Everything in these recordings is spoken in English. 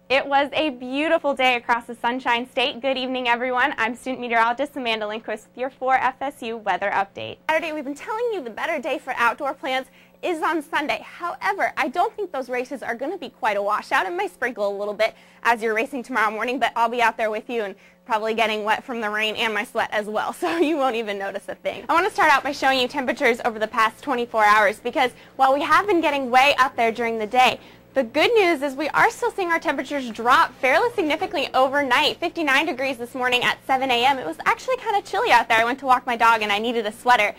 It was a beautiful day across the Sunshine State. Good evening, everyone. I'm student meteorologist Amanda Lindquist with your 4FSU weather update. Saturday, we've been telling you the better day for outdoor plans is on Sunday. However, I don't think those races are going to be quite a washout. It may sprinkle a little bit as you're racing tomorrow morning, but I'll be out there with you and probably getting wet from the rain and my sweat as well, so you won't even notice a thing. I want to start out by showing you temperatures over the past 24 hours because while we have been getting way up there during the day, the good news is we are still seeing our temperatures drop fairly significantly overnight. 59 degrees this morning at 7 a.m. It was actually kind of chilly out there. I went to walk my dog and I needed a sweater.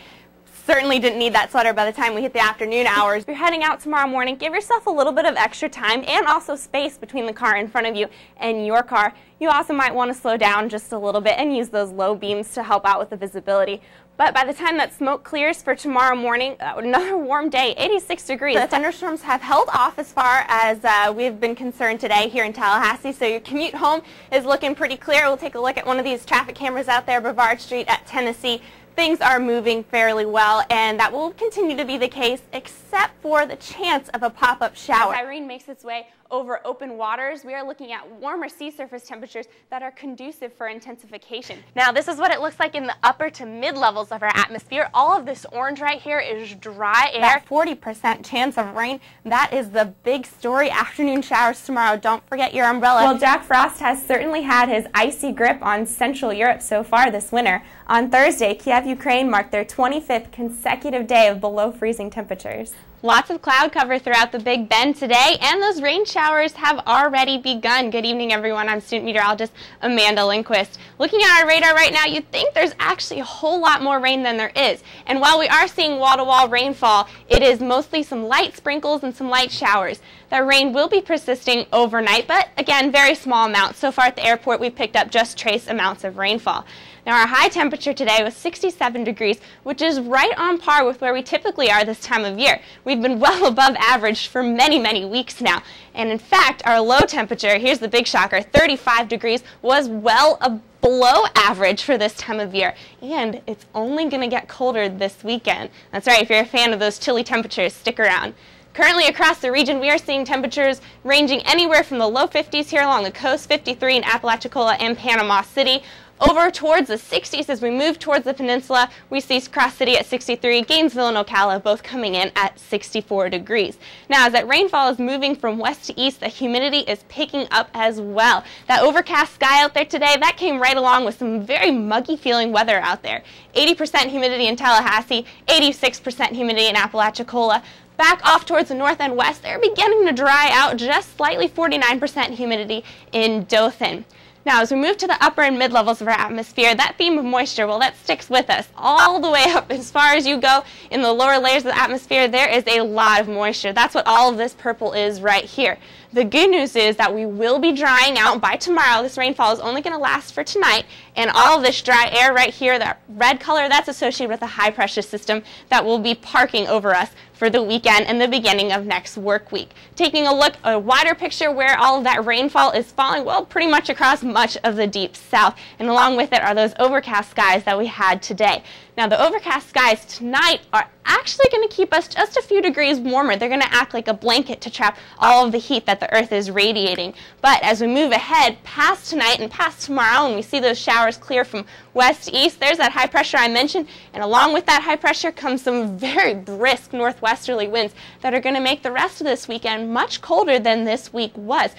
Certainly didn't need that sweater by the time we hit the afternoon hours. If you're heading out tomorrow morning, give yourself a little bit of extra time and also space between the car in front of you and your car. You also might want to slow down just a little bit and use those low beams to help out with the visibility. But by the time that smoke clears for tomorrow morning, another warm day, 86 degrees. The thunderstorms have held off as far as we've been concerned today here in Tallahassee, so your commute home is looking pretty clear. We'll take a look at one of these traffic cameras out there, Brevard Street at Tennessee. Things are moving fairly well, and that will continue to be the case except for the chance of a pop-up shower. As Irene makes its way over open waters, we are looking at warmer sea surface temperatures that are conducive for intensification. Now, this is what it looks like in the upper to mid levels of our atmosphere. All of this orange right here is dry air. That 40% chance of rain, that is the big story. Afternoon showers tomorrow. Don't forget your umbrella. Well, Jack Frost has certainly had his icy grip on Central Europe so far this winter. On Thursday, Kiev, Ukraine marked their 25th consecutive day of below freezing temperatures. Lots of cloud cover throughout the Big Bend today, and those rain showers have already begun. Good evening, everyone. I'm student meteorologist Amanda Lindquist. Looking at our radar right now, you'd think there's actually a whole lot more rain than there is. And while we are seeing wall-to-wall rainfall, it is mostly some light sprinkles and some light showers. That rain will be persisting overnight, but again, very small amounts. So far at the airport, we've picked up just trace amounts of rainfall. Now, our high temperature today was 67 degrees, which is right on par with where we typically are this time of year. We've been well above average for many, many weeks now. And in fact, our low temperature, here's the big shocker, 35 degrees, was well below average for this time of year. And it's only going to get colder this weekend. That's right, if you're a fan of those chilly temperatures, stick around. Currently across the region, we are seeing temperatures ranging anywhere from the low 50s here along the coast, 53 in Apalachicola and Panama City, over towards the 60s as we move towards the peninsula. We see Cross City at 63, Gainesville and Ocala both coming in at 64 degrees. Now, as that rainfall is moving from west to east, the humidity is picking up as well. That overcast sky out there today, that came right along with some very muggy feeling weather out there. 80% humidity in Tallahassee, 86% humidity in Apalachicola. Back off towards the north and west, they're beginning to dry out, just slightly 49% humidity in Dothan. Now, as we move to the upper and mid levels of our atmosphere, that theme of moisture, well, that sticks with us all the way up as far as you go in the lower layers of the atmosphere. There is a lot of moisture. That's what all of this purple is right here. The good news is that we will be drying out by tomorrow. This rainfall is only going to last for tonight, and all of this dry air right here, that red color, that's associated with a high pressure system that will be parking over us for the weekend and the beginning of next work week. Taking a look at a wider picture where all of that rainfall is falling, well, pretty much across much of the deep south, and along with it are those overcast skies that we had today. Now, the overcast skies tonight are actually going to keep us just a few degrees warmer. They're going to act like a blanket to trap all of the heat that the Earth is radiating. But as we move ahead past tonight and past tomorrow, and we see those showers clear from west to east, there's that high pressure I mentioned, and along with that high pressure comes some very brisk northwesterly winds that are going to make the rest of this weekend much colder than this week was.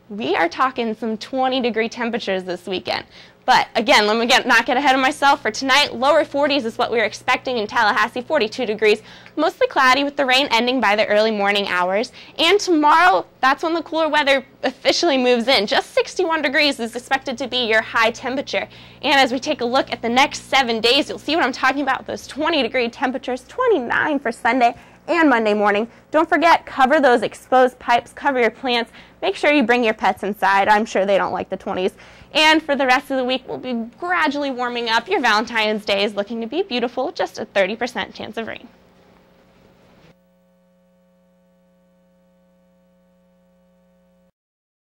We are talking some 20-degree temperatures this weekend. But again, let me not get ahead of myself. For tonight, lower 40s is what we're expecting in Tallahassee, 42 degrees, mostly cloudy with the rain ending by the early morning hours. And tomorrow, that's when the cooler weather officially moves in. Just 61 degrees is expected to be your high temperature. And as we take a look at the next 7 days, you'll see what I'm talking about, those 20-degree temperatures, 29 for Sunday and Monday morning. Don't forget, cover those exposed pipes, cover your plants. Make sure you bring your pets inside. I'm sure they don't like the 20s. And for the rest of the week, we'll be gradually warming up. Your Valentine's Day is looking to be beautiful, just a 30% chance of rain.